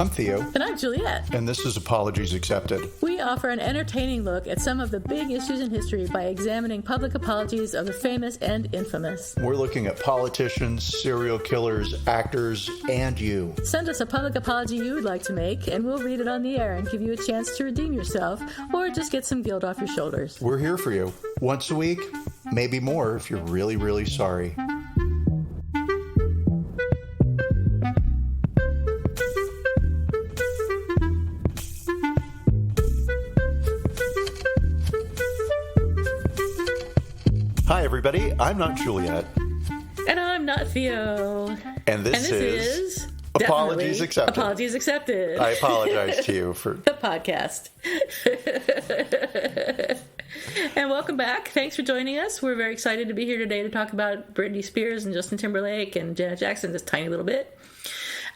I'm Theo. And I'm Juliet. And this is Apologies Accepted. We offer an entertaining look at some of the big issues in history by examining public apologies of the famous and infamous. We're looking at politicians, serial killers, actors, and you. Send us a public apology you would like to make, and we'll read it on the air and give you a chance to redeem yourself, or just get some guilt off your shoulders. We're here for you. Once a week, maybe more if you're really, really sorry. Hi, everybody. I'm not Juliet. And I'm not Theo. And this is Apologies Accepted. Apologies Accepted. I apologize to you for the podcast. And welcome back. Thanks for joining us. We're very excited to be here today to talk about Britney Spears and Justin Timberlake and Janet Jackson just a tiny little bit.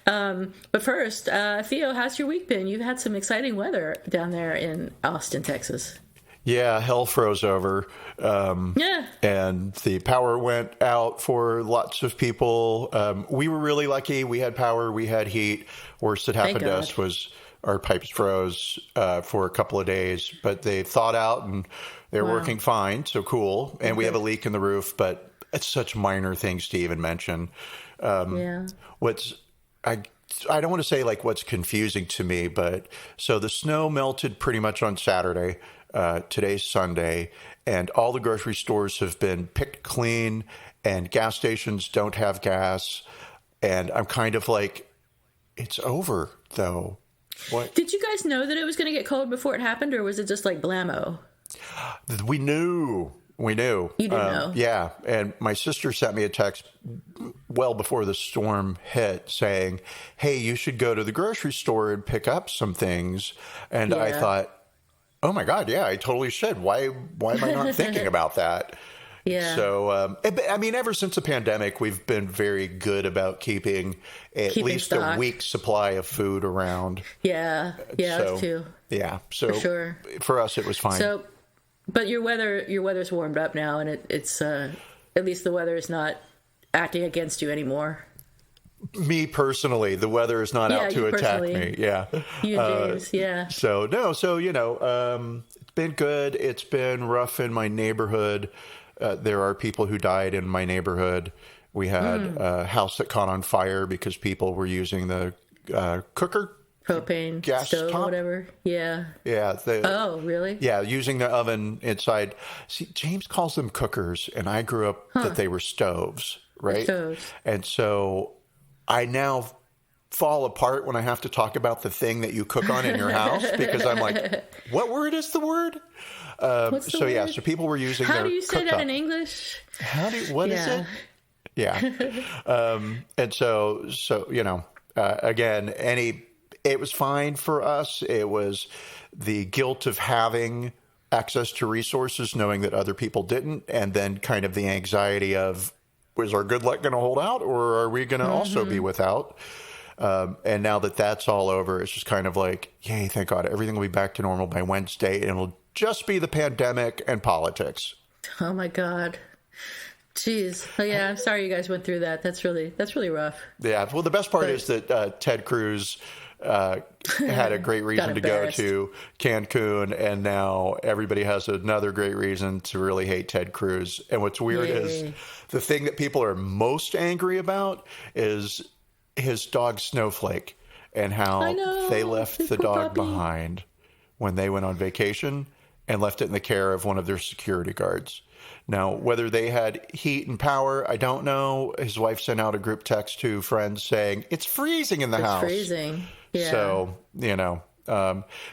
But first, Theo, how's your week been? You've had some exciting weather down there in Austin, Texas. Yeah, hell froze over. And the power went out for lots of people. We were really lucky. We had power. We had heat. Worst that happened to us was our pipes froze for a couple of days. But they thawed out and they're working fine. So cool. And we have a leak in the roof. But it's such minor things to even mention. I don't want to say like what's confusing to me. But so the snow melted pretty much on Saturday. Today's Sunday, and all the grocery stores have been picked clean, and gas stations don't have gas, and I'm kind of like, it's over, though. What? Did you guys know that it was going to get cold before it happened, or was it just like blammo? We knew. You didn't know? Yeah, and my sister sent me a text well before the storm hit saying, hey, you should go to the grocery store and pick up some things, and I thought, oh my God, yeah, I totally should. Why am I not thinking about that? Yeah. So, I mean, ever since the pandemic, we've been very good about keeping least stock. A week's supply of food around. Yeah, that's too. Yeah, so for sure. For us, it was fine. So, but your weather's warmed up now, and it's at least the weather is not acting against you anymore. Me personally, the weather is not out to attack me. Yeah. You, James, yeah. So, it's been good. It's been rough in my neighborhood. There are people who died in my neighborhood. We had a house that caught on fire because people were using the cooker. Propane, gas stove, top. Whatever. Yeah. Yeah. Oh, really? Yeah, using the oven inside. See, James calls them cookers, and I grew up that they were stoves, right? Stoves. And so I now fall apart when I have to talk about the thing that you cook on in your house because I'm like, what word is the word? What's the word? So people were using How their do you say cooktop. that in English? What is it? Yeah. And so again, it was fine for us. It was the guilt of having access to resources, knowing that other people didn't, and then kind of the anxiety of, is our good luck going to hold out, or are we going to also be without? And now that that's all over, it's just kind of like, yay, thank God, everything will be back to normal by Wednesday, and it'll just be the pandemic and politics. Oh my God. Jeez. Oh, yeah, I'm sorry you guys went through that. That's really rough. Yeah. Well, the best part is that Ted Cruz had a great reason to go to Cancun, and now everybody has another great reason to really hate Ted Cruz. And what's weird is the thing that people are most angry about is his dog Snowflake and how they left the dog behind when they went on vacation and left it in the care of one of their security guards. Now, whether they had heat and power, I don't know. His wife sent out a group text to friends saying, it's freezing in the house. It's freezing. Yeah. So,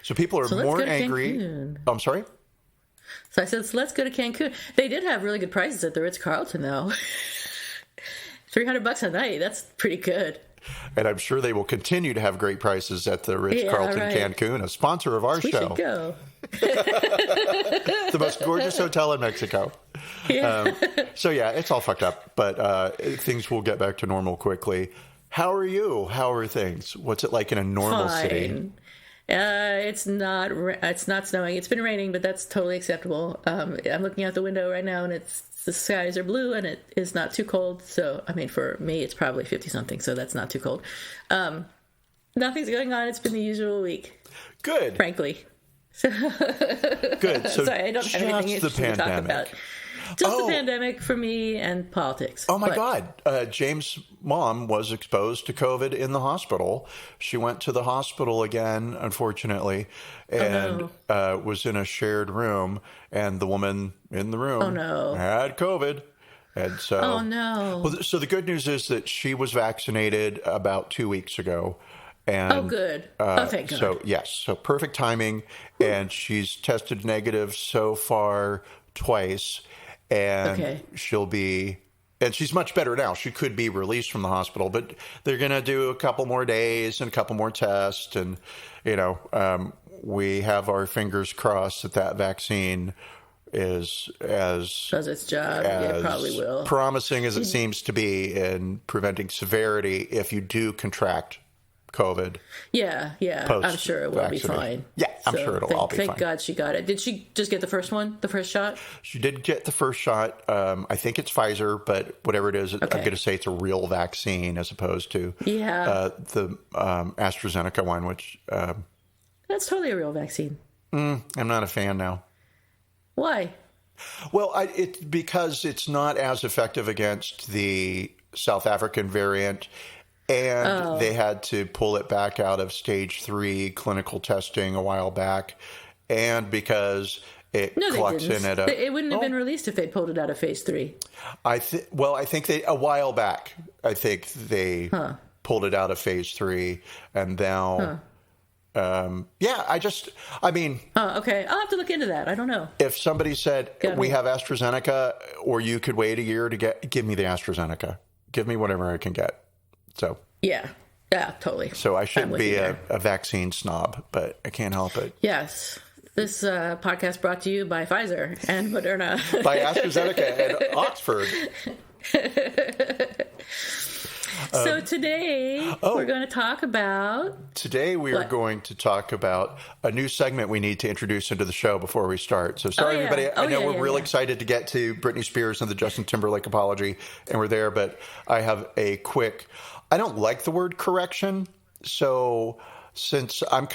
so people are more angry. Cancun. I'm sorry? So I said, let's go to Cancun. They did have really good prices at the Ritz-Carlton, though. $300 a night. That's pretty good. And I'm sure they will continue to have great prices at the Ritz-Carlton Cancun, a sponsor of our show. We should go. The most gorgeous hotel in Mexico. Yeah. So, it's all fucked up, but things will get back to normal quickly. How are you? How are things? What's it like in a normal city? It's not snowing. It's been raining, but that's totally acceptable. I'm looking out the window right now, and the skies are blue, and it is not too cold. So, I mean, for me, it's probably 50 something, so that's not too cold. Nothing's going on. It's been the usual week. Good. Frankly. Good. So sorry, I don't have anything interesting to talk about. Just the pandemic for me and politics. Oh, my God. James' mom was exposed to COVID in the hospital. She went to the hospital again, unfortunately, and was in a shared room. And the woman in the room had COVID. And so, Well, so the good news is that she was vaccinated about 2 weeks ago. And, good. Thank God. So, yes. So perfect timing. And she's tested negative so far twice. And she'll be, and she's much better now. She could be released from the hospital, but they're going to do a couple more days and a couple more tests. And, we have our fingers crossed that vaccine is does its job. It probably will. Promising as it seems to be in preventing severity if you do contract COVID. Yeah. I'm sure it will be fine. Yeah, I'm sure it'll all be fine. Thank God she got it. Did she just get the first shot? She did get the first shot. I think it's Pfizer, but whatever it is, I'm going to say it's a real vaccine as opposed to the AstraZeneca one, which... That's totally a real vaccine. I'm not a fan now. Why? Well, it's because it's not as effective against the South African variant. And they had to pull it back out of stage 3 clinical testing a while back. And because it clocks in at it wouldn't have been released if they pulled it out of phase 3. I think they, a while back, I think they pulled it out of phase 3. And now, I mean. Oh, okay. I'll have to look into that. I don't know. If somebody said, we have AstraZeneca, or you could wait a year to give me the AstraZeneca. Give me whatever I can get. So yeah, totally. So I shouldn't be a vaccine snob, but I can't help it. Yes. This podcast brought to you by Pfizer and Moderna. By AstraZeneca and Oxford. So today we're going to talk about... Today we are going to talk about a new segment we need to introduce into the show before we start. So sorry, everybody. I know we're real excited to get to Britney Spears and the Justin Timberlake apology, and we're there, but I have a quick... I don't like the word correction, so since I'm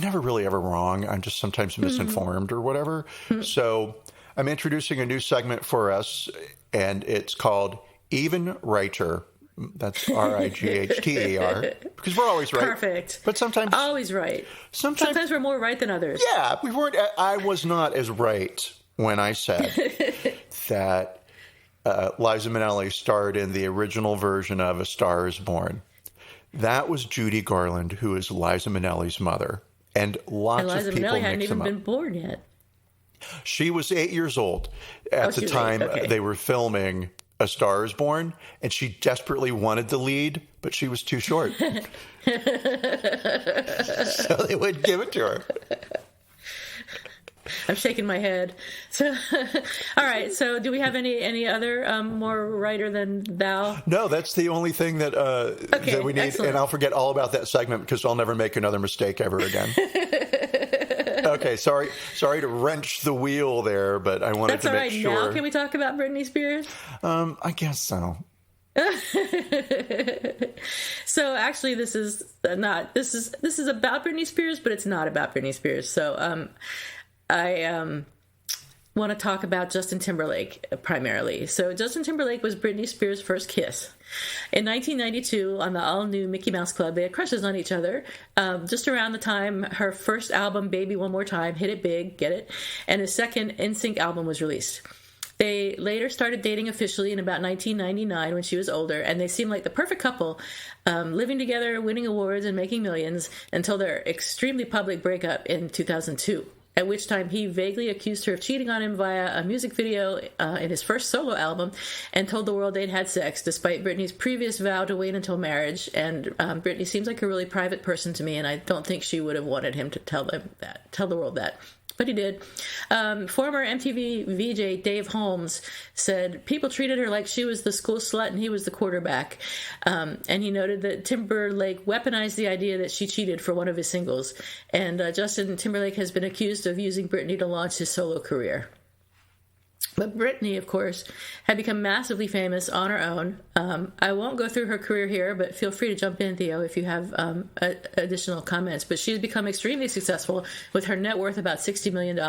never really ever wrong. I'm just sometimes misinformed or whatever. So I'm introducing a new segment for us, and it's called Even Righter. That's RIGHTER, because we're always right. Perfect. But sometimes... Always right. Sometimes we're more right than others. Yeah, we weren't... I was not as right when I said that Liza Minnelli starred in the original version of A Star is Born. That was Judy Garland, who is Liza Minnelli's mother. And lots of people Liza Minnelli hadn't even been born yet. She was 8 years old at the time they were filming A Star is Born, and she desperately wanted the lead, but she was too short. So they wouldn't give it to her. I'm shaking my head. So, all right. So, do we have any other more writer than thou? No, that's the only thing that we need. Excellent. And I'll forget all about that segment because I'll never make another mistake ever again. Okay, sorry to wrench the wheel there, but I wanted to make sure. Now, can we talk about Britney Spears? I guess so. So actually, this is about Britney Spears, but it's not about Britney Spears. So, I want to talk about Justin Timberlake primarily. So Justin Timberlake was Britney Spears' first kiss. In 1992, on the all-new Mickey Mouse Club, they had crushes on each other. Just around the time her first album, Baby One More Time, hit it big, get it? And his second NSYNC album was released. They later started dating officially in about 1999 when she was older, and they seemed like the perfect couple, living together, winning awards, and making millions until their extremely public breakup in 2002. At which time he vaguely accused her of cheating on him via a music video in his first solo album and told the world they'd had sex, despite Britney's previous vow to wait until marriage. And Britney seems like a really private person to me, and I don't think she would have wanted him to tell the world that. But he did. Former MTV VJ Dave Holmes said people treated her like she was the school slut and he was the quarterback. And he noted that Timberlake weaponized the idea that she cheated for one of his singles. And Justin Timberlake has been accused of using Britney to launch his solo career. But Britney, of course, had become massively famous on her own. I won't go through her career here, but feel free to jump in, Theo, if you have additional comments. But she's become extremely successful with her net worth about $60 million.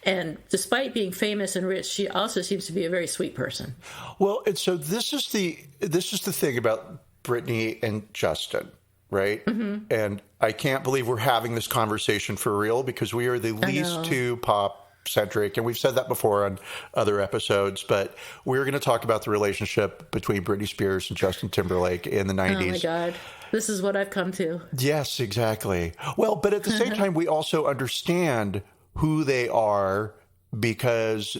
And despite being famous and rich, she also seems to be a very sweet person. Well, and so this is the thing about Britney and Justin, right? Mm-hmm. And I can't believe we're having this conversation for real, because we are the least two pop centric, and we've said that before on other episodes, but we're going to talk about the relationship between Britney Spears and Justin Timberlake in the 90s. Oh my God. This is what I've come to. Yes, exactly. Well, but at the same time, we also understand who they are, because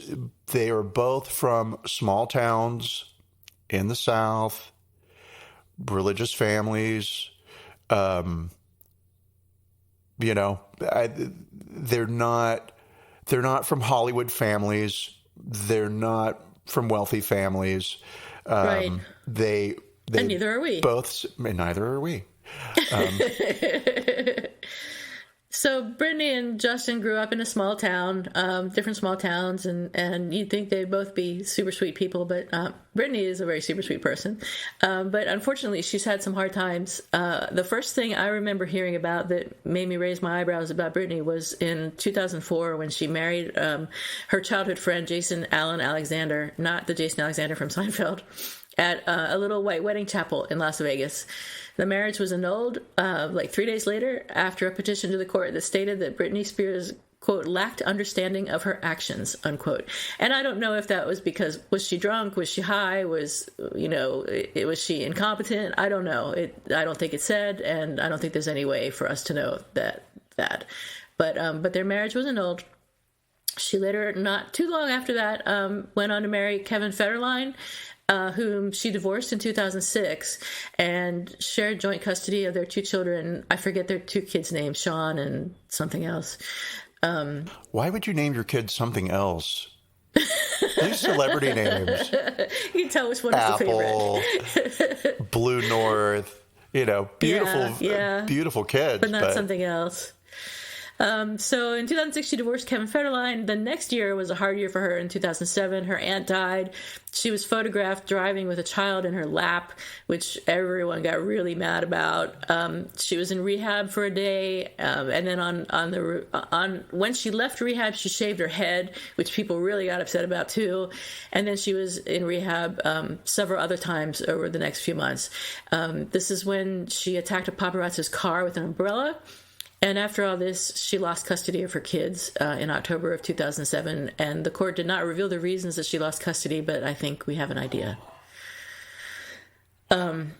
they are both from small towns in the South, religious families. They're not from Hollywood families. They're not from wealthy families. Right. And neither are we. And neither are we. So Britney and Justin grew up in a small town, different small towns, and you'd think they'd both be super sweet people, but Britney is a very super sweet person. But unfortunately, she's had some hard times. The first thing I remember hearing about that made me raise my eyebrows about Britney was in 2004 when she married her childhood friend, Jason Allen Alexander, not the Jason Alexander from Seinfeld, at a little white wedding chapel in Las Vegas. The marriage was annulled 3 days later after a petition to the court that stated that Britney Spears, quote, lacked understanding of her actions, unquote. And I don't know if that was because, was she drunk? Was she high? Was she incompetent? I don't know. I don't think it said, and I don't think there's any way for us to know that. But their marriage was annulled. She later, not too long after that, went on to marry Kevin Federline, whom she divorced in 2006 and shared joint custody of their two children. I forget their two kids' names, Sean and something else. Why would you name your kid something else? These celebrity names. You can tell which one Apple, is the favorite. Blue North, beautiful kids. But not something else. So in 2006, she divorced Kevin Federline. The next year was a hard year for her. In 2007, her aunt died. She was photographed driving with a child in her lap, which everyone got really mad about. She was in rehab for a day, and then when she left rehab, she shaved her head, which people really got upset about too. And then she was in rehab several other times over the next few months. This is when she attacked a paparazzi's car with an umbrella. And after all this, she lost custody of her kids in October of 2007, and the court did not reveal the reasons that she lost custody, but I think we have an idea. In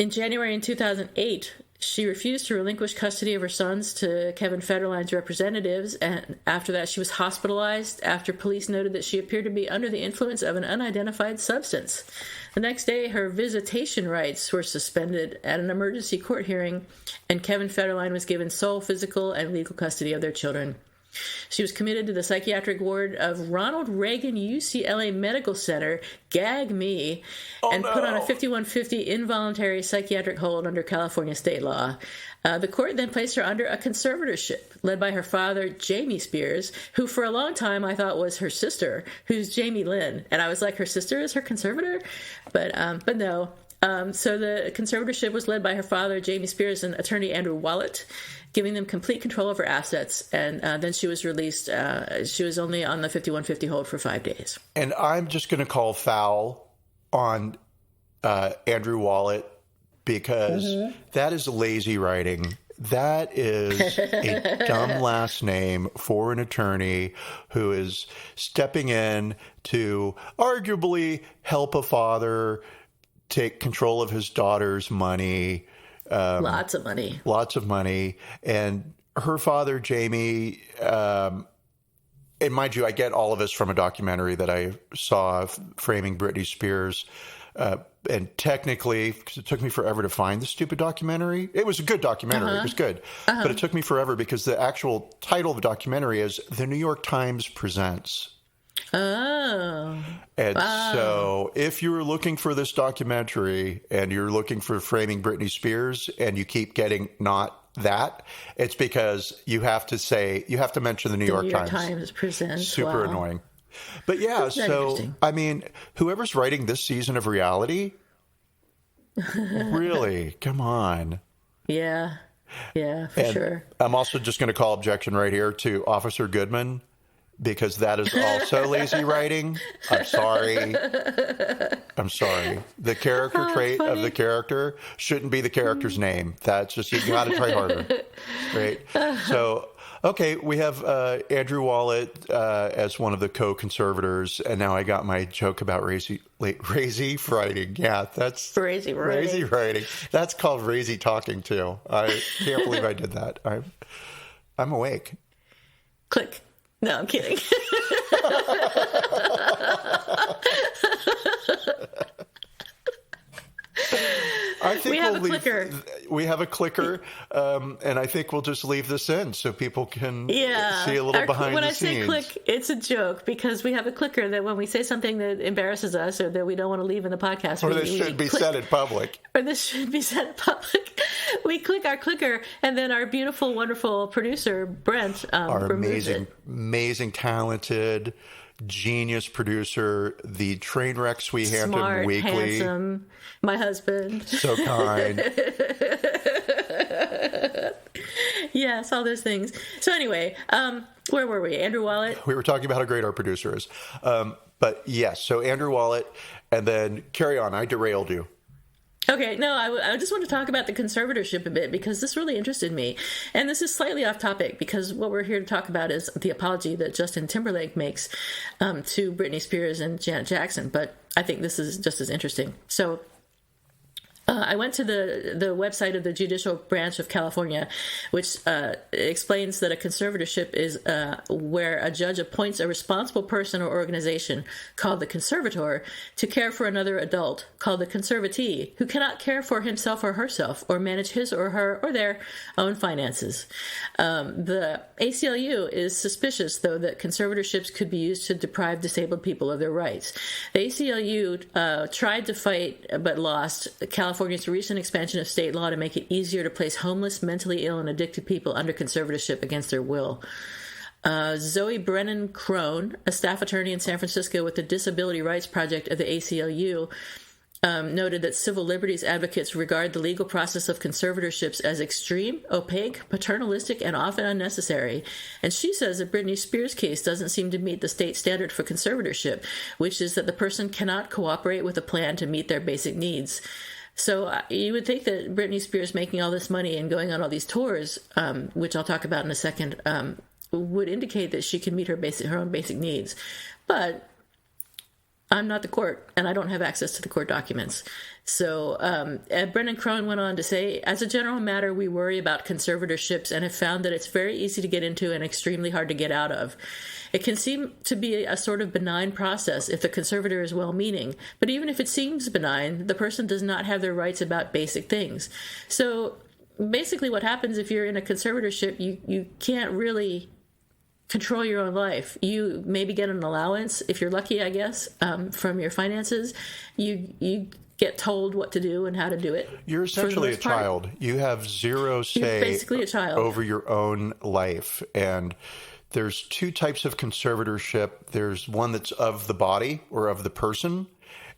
January in 2008, she refused to relinquish custody of her sons to Kevin Federline's representatives, and after that she was hospitalized after police noted that she appeared to be under the influence of an unidentified substance. The next day, her visitation rights were suspended at an emergency court hearing, and Kevin Federline was given sole physical and legal custody of their children. She was committed to the psychiatric ward of Ronald Reagan UCLA Medical Center, gag me, and put on a 5150 involuntary psychiatric hold under California state law. The court then placed her under a conservatorship led by her father, Jamie Spears, who for a long time I thought was her sister, who's Jamie Lynn. And I was like, her sister is her conservator? But no. So the conservatorship was led by her father, Jamie Spears, and attorney Andrew Wallet, giving them complete control of her assets. And then she was released. She was only on the 5150 hold for 5 days. And I'm just going to call foul on Andrew Wallet, because that is lazy writing. That is a dumb last name for an attorney who is stepping in to arguably help a father take control of his daughter's money. Lots of money. And her father, Jamie, and mind you, I get all of this from a documentary that I saw, Framing Britney Spears. And technically, because it took me forever to find the stupid documentary. It was a good documentary. It was good. But it took me forever because the actual title of the documentary is The New York Times Presents. Oh. And so if you're looking for this documentary and you're looking for Framing Britney Spears and you keep getting not that, it's because you have to mention the New York Times Presents. Super annoying. But yeah, so, I mean, whoever's writing this season of reality, really, come on. Yeah. Yeah, for sure. I'm also just going to call objection right here to Officer Goodman, because that is also lazy writing. I'm sorry. The character trait of the character shouldn't be the character's name. That's just, you got to try harder. Right? So, okay, we have Andrew Wallet as one of the co-conservators, and now I got my joke about lazy writing. Yeah, that's lazy writing. That's called lazy talking too. I can't believe I did that. I'm awake. Click. No, I'm kidding. I think we have a clicker. We have a clicker, and I think we'll just leave this in so people can see a little behind the scenes. When I say click, it's a joke, because we have a clicker that when we say something that embarrasses us or that we don't want to leave in the podcast, or this should be said in public, we click our clicker, and then our beautiful, wonderful producer Brent, our amazing, talented, genius producer, the train wrecks we hand him weekly. Handsome, my husband. So kind. Yes, all those things. So anyway, where were we? Andrew Wallet? We were talking about how great our producer is. But yes, so Andrew Wallet, and then carry on. I derailed you. Okay, no, I just want to talk about the conservatorship a bit, because this really interested me. And this is slightly off topic, because what we're here to talk about is the apology that Justin Timberlake makes to Britney Spears and Janet Jackson. But I think this is just as interesting. So I went to the website of the Judicial Branch of California, which explains that a conservatorship is where a judge appoints a responsible person or organization, called the conservator, to care for another adult, called the conservatee, who cannot care for himself or herself or manage his or her or their own finances. The ACLU is suspicious, though, that conservatorships could be used to deprive disabled people of their rights. The ACLU tried to fight but lost California's recent expansion of state law to make it easier to place homeless, mentally ill, and addicted people under conservatorship against their will. Zoe Brennan Crone, a staff attorney in San Francisco with the Disability Rights Project of the ACLU, noted that civil liberties advocates regard the legal process of conservatorships as extreme, opaque, paternalistic, and often unnecessary. And she says that Britney Spears' case doesn't seem to meet the state standard for conservatorship, which is that the person cannot cooperate with a plan to meet their basic needs. So you would think that Britney Spears making all this money and going on all these tours, which I'll talk about in a second, would indicate that she can meet her own basic needs. But I'm not the court, and I don't have access to the court documents. So Brennan Crone went on to say, as a general matter, we worry about conservatorships and have found that it's very easy to get into and extremely hard to get out of. It can seem to be a sort of benign process if the conservator is well-meaning, but even if it seems benign, the person does not have their rights about basic things. So basically what happens if you're in a conservatorship, you can't really control your own life. You maybe get an allowance, if you're lucky, I guess, from your finances. You get told what to do and how to do it. You're essentially a child. You have zero say basically a child over your own life. And there's two types of conservatorship. There's one that's of the body or of the person,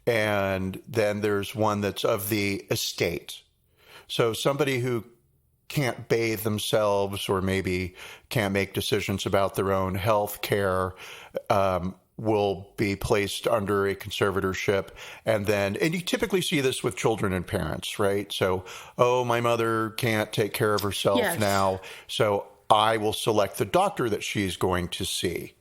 and then there's one that's of the estate. So somebody who can't bathe themselves or maybe can't make decisions about their own health care will be placed under a conservatorship. And you typically see this with children and parents, right? So, my mother can't take care of herself now, so I will select the doctor that she's going to see.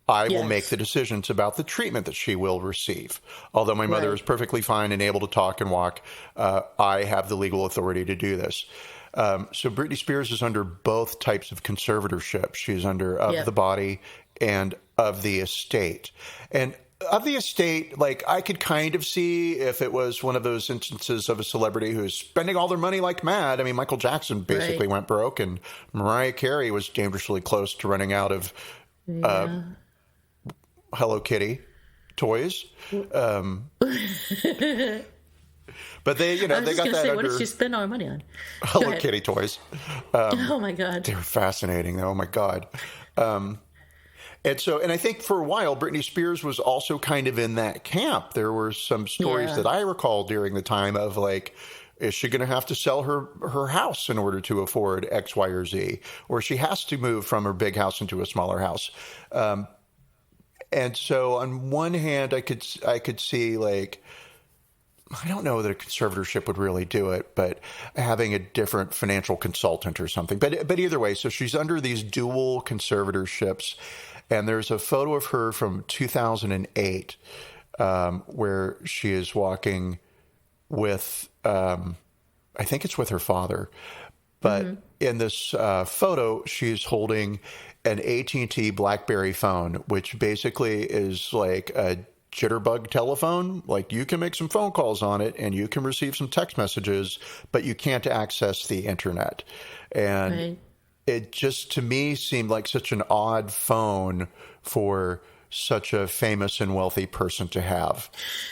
I will make the decisions about the treatment that she will receive. Although my mother is perfectly fine and able to talk and walk, I have the legal authority to do this. So Britney Spears is under both types of conservatorship. She's under of the body and of the estate. And of the estate, like, I could kind of see if it was one of those instances of a celebrity who's spending all their money like mad. I mean, Michael Jackson basically went broke, and Mariah Carey was dangerously close to running out of Hello Kitty toys. But they, they got that under. What did she spend all her money on? Hello Kitty toys. Oh my God, they were fascinating. Oh my God. And I think for a while, Britney Spears was also kind of in that camp. There were some stories that I recall during the time of like, is she going to have to sell her house in order to afford X, Y, or Z? Or she has to move from her big house into a smaller house. And so on one hand, I could see like, I don't know that a conservatorship would really do it, but having a different financial consultant or something. But either way, so she's under these dual conservatorships. And there's a photo of her from 2008 where she is walking with, I think it's with her father. But in this photo, she's holding an AT&T BlackBerry phone, which basically is like a jitterbug telephone. Like you can make some phone calls on it and you can receive some text messages, but you can't access the internet. And it just, to me, seemed like such an odd phone for such a famous and wealthy person to have.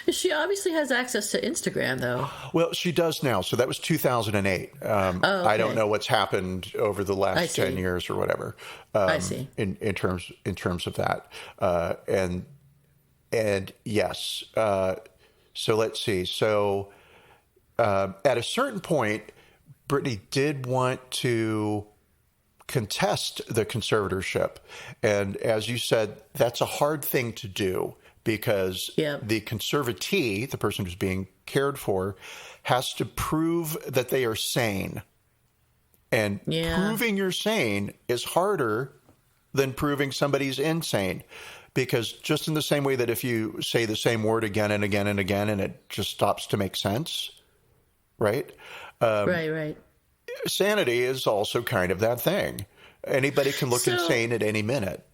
She obviously has access to Instagram, though. Well, she does now. So that was 2008. I don't know what's happened over the last 10 years or whatever. I see. In terms of that. And yes. So let's see. So at a certain point, Britney did want to contest the conservatorship. And as you said, that's a hard thing to do because the conservatee, the person who's being cared for, has to prove that they are sane. And proving you're sane is harder than proving somebody's insane. Because just in the same way that if you say the same word again and again and again and it just stops to make sense, right? Right. Sanity is also kind of that thing. Anybody can look insane at any minute.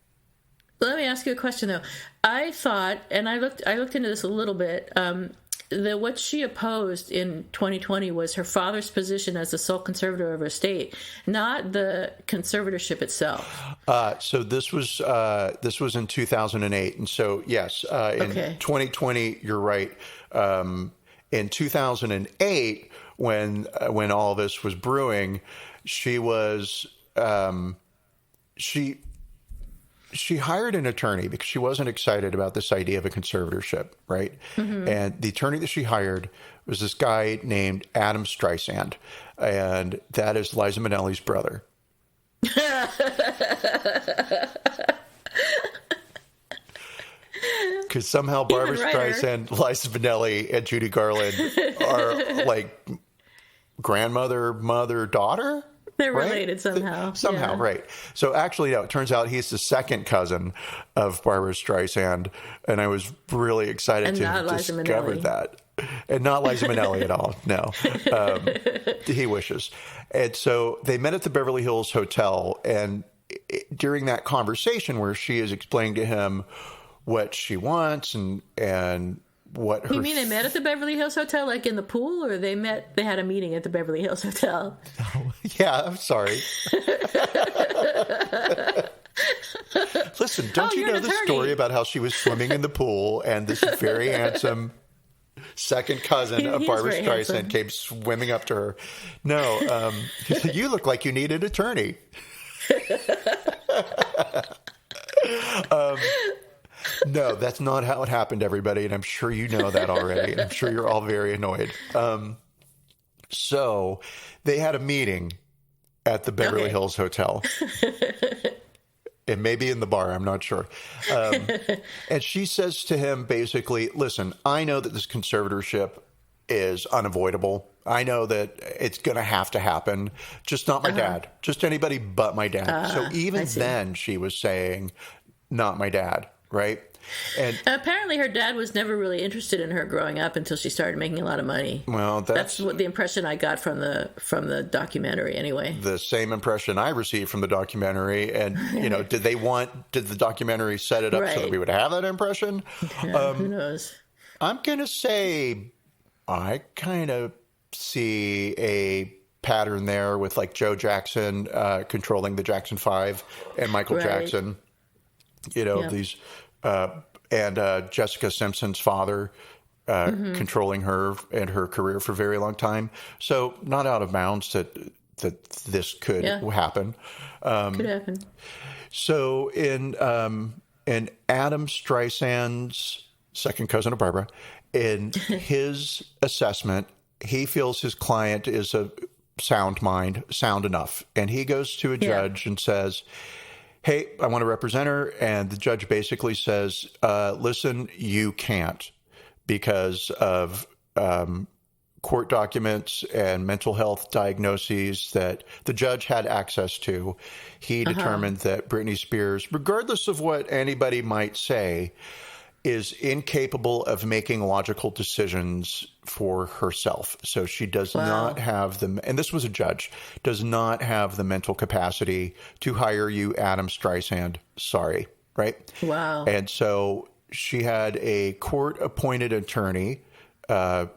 Let me ask you a question, though. I thought, and I looked into this a little bit, that what she opposed in 2020 was her father's position as the sole conservator of her estate, not the conservatorship itself. So this was in 2008, and so yes, in 2020, you're right. In 2008, when all this was brewing, she was she hired an attorney because she wasn't excited about this idea of a conservatorship, right? And the attorney that she hired was this guy named Adam Streisand, and that is Liza Minnelli's brother. Because somehow Barbara Streisand, Liza Minnelli, and Judy Garland are like grandmother, mother, daughter. They're related somehow. Somehow, right. So actually, no, it turns out he's the second cousin of Barbara Streisand, and I was really excited to discover that. And not Liza Minnelli at all, no. He wishes. And so they met at the Beverly Hills Hotel, and during that conversation where she is explaining to him what she wants and what her... You mean they met at the Beverly Hills Hotel, like in the pool, or they had a meeting at the Beverly Hills Hotel? Oh, yeah, I'm sorry. Listen, don't you know the story about how she was swimming in the pool and this very handsome second cousin of Barbara Streisand came swimming up to her? No, you look like you need an attorney. No, that's not how it happened, everybody, and I'm sure you know that already, and I'm sure you're all very annoyed. So they had a meeting at the Beverly Hills Hotel. It may be in the bar, I'm not sure. And she says to him, basically, listen, I know that this conservatorship is unavoidable. I know that it's going to happen. Just not my dad. Just anybody but my dad. So even then she was saying, not my dad. Right. And apparently her dad was never really interested in her growing up until she started making a lot of money. Well, that's what the impression I got from the documentary anyway. The same impression I received from the documentary. And, did the documentary set it up so that we would have that impression? Yeah, who knows? I'm going to say I kind of see a pattern there with like Joe Jackson controlling the Jackson 5 and Michael Jackson. These and Jessica Simpson's father controlling her and her career for a very long time. So not out of bounds that this could happen. Could happen. So in and Adam Streisand's second cousin of Barbara, in his assessment, he feels his client is a sound mind, sound enough. And he goes to a judge and says, hey, I want to represent her. And the judge basically says, listen, you can't because of court documents and mental health diagnoses that the judge had access to. He determined that Britney Spears, regardless of what anybody might say, is incapable of making logical decisions for herself. So she does not have and this was a judge, does not have the mental capacity to hire you, Adam Streisand. Sorry, right? Wow. And so she had a court-appointed attorney.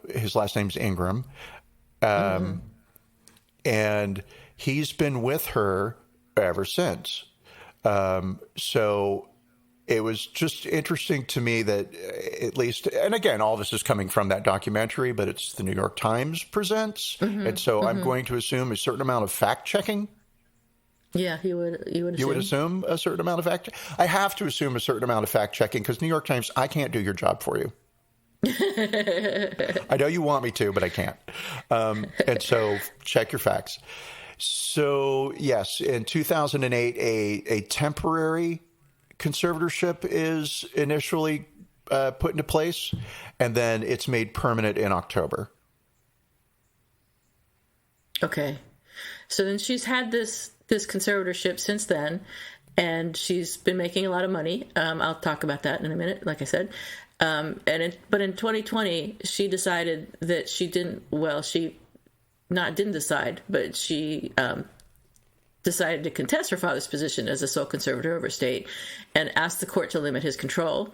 His last name's Ingram. And he's been with her ever since. So it was just interesting to me that at least, and again, all this is coming from that documentary, but it's the New York Times presents. And so I'm going to assume a certain amount of fact checking. Yeah, you would assume. You would assume a certain amount of fact. I have to assume a certain amount of fact checking because New York Times, I can't do your job for you. I know you want me to, but I can't. And so check your facts. So yes, in 2008, a temporary conservatorship is initially put into place, and then it's made permanent in October. Okay. So then she's had this conservatorship since then, and she's been making a lot of money. I'll talk about that in a minute, like I said. But in 2020, she decided that she didn't decide, but she decided to contest her father's position as a sole conservator of her estate and asked the court to limit his control.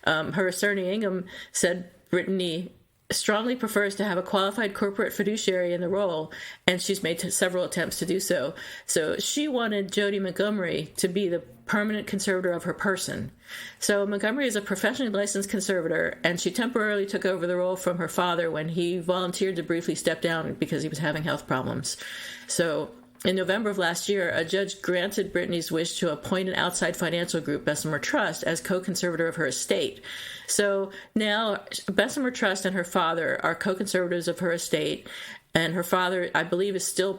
Her attorney, Ingham, said Britney strongly prefers to have a qualified corporate fiduciary in the role, and she's made several attempts to do so. So she wanted Jody Montgomery to be the permanent conservator of her person. So Montgomery is a professionally licensed conservator, and she temporarily took over the role from her father when he volunteered to briefly step down because he was having health problems. So in November of last year, a judge granted Britney's wish to appoint an outside financial group, Bessemer Trust, as co-conservator of her estate. So now Bessemer Trust and her father are co-conservators of her estate, and her father, I believe, is still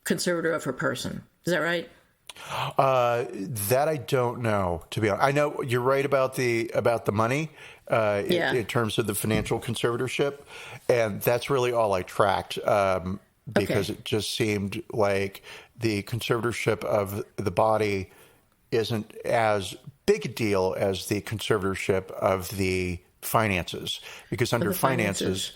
conservator of her person. Is that right? That I don't know, to be honest. I know you're right about the money in terms of the financial conservatorship, and that's really all I tracked. Because it just seemed like the conservatorship of the body isn't as big a deal as the conservatorship of the finances. Because under finances,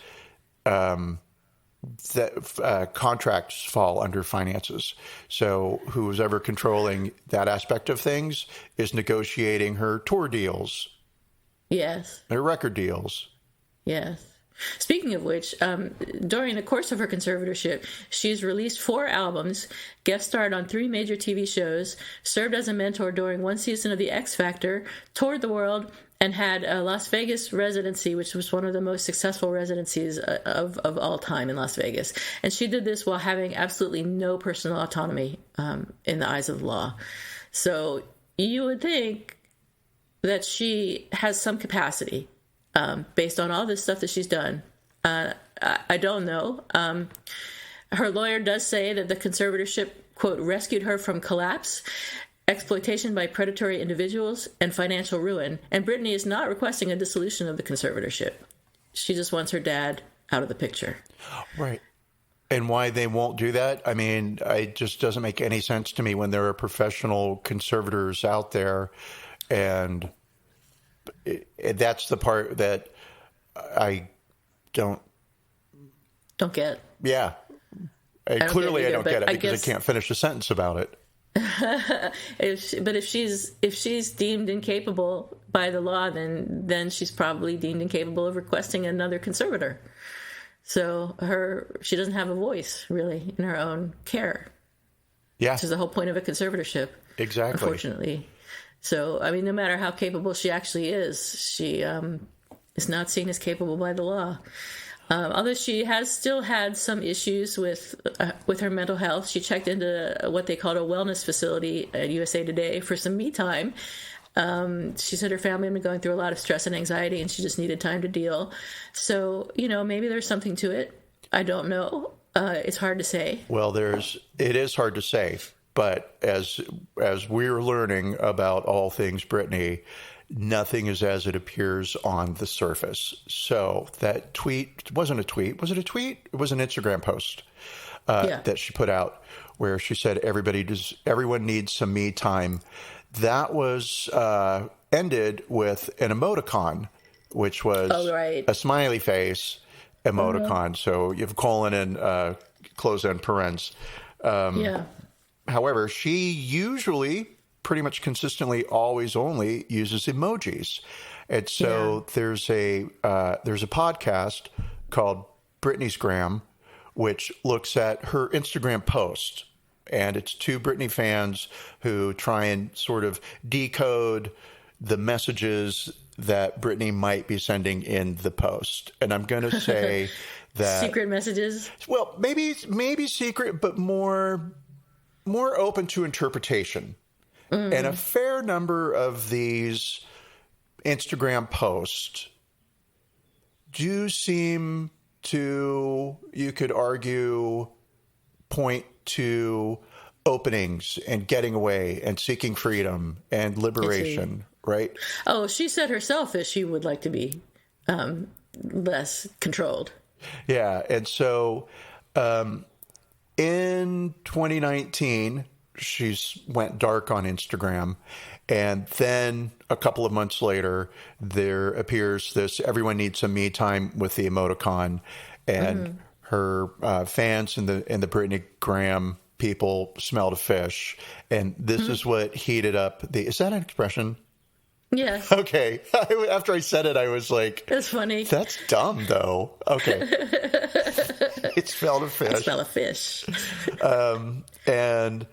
contracts fall under finances. So who's ever controlling that aspect of things is negotiating her tour deals. Yes. Her record deals. Yes. Speaking of which, during the course of her conservatorship, she's released 4 albums, guest starred on 3 major TV shows, served as a mentor during one season of The X Factor, toured the world, and had a Las Vegas residency, which was one of the most successful residencies of all time in Las Vegas. And she did this while having absolutely no personal autonomy in the eyes of the law. So you would think that she has some capacity based on all this stuff that she's done. I don't know. Her lawyer does say that the conservatorship, quote, rescued her from collapse, exploitation by predatory individuals, and financial ruin. And Britney is not requesting a dissolution of the conservatorship. She just wants her dad out of the picture. Right. And why they won't do that? I mean, it just doesn't make any sense to me when there are professional conservators out there, and that's the part that I don't get. Yeah. Clearly I don't get it because I can't finish a sentence about it. If she's deemed incapable by the law, then she's probably deemed incapable of requesting another conservator. So she doesn't have a voice really in her own care. Yeah. Which is the whole point of a conservatorship. Exactly. Unfortunately. So, I mean, no matter how capable she actually is, she is not seen as capable by the law. Although she has still had some issues with her mental health. She checked into what they called a wellness facility at USA Today for some me time. She said her family had been going through a lot of stress and anxiety, and she just needed time to deal. So, maybe there's something to it. I don't know. It's hard to say. Well, it is hard to say, but as we're learning about all things Britney, nothing is as it appears on the surface. So that tweet wasn't a tweet. Was it a tweet? It was an Instagram post that she put out where she said, everyone needs some me time. That was ended with an emoticon, which was a smiley face emoticon. Mm-hmm. So you have a colon and close end parens. However, she usually pretty much consistently always only uses emojis. And so there's a podcast called Britney's Gram, which looks at her Instagram post. And it's two Britney fans who try and sort of decode the messages that Britney might be sending in the post. And I'm going to say that secret messages. Well, maybe secret, but more open to interpretation. Mm. And a fair number of these Instagram posts do seem to, you could argue, point to openings and getting away and seeking freedom and liberation, right? Oh, she said herself that she would like to be less controlled. Yeah. And so in 2019, she went dark on Instagram. And then a couple of months later, there appears this everyone needs some me time with the emoticon. And her fans and the Britney Graham people smelled a fish. And this is what heated up is that an expression? Yes. Okay. After I said it, I was like, that's funny. That's dumb, though. Okay. It smelled a fish. I smell a fish. And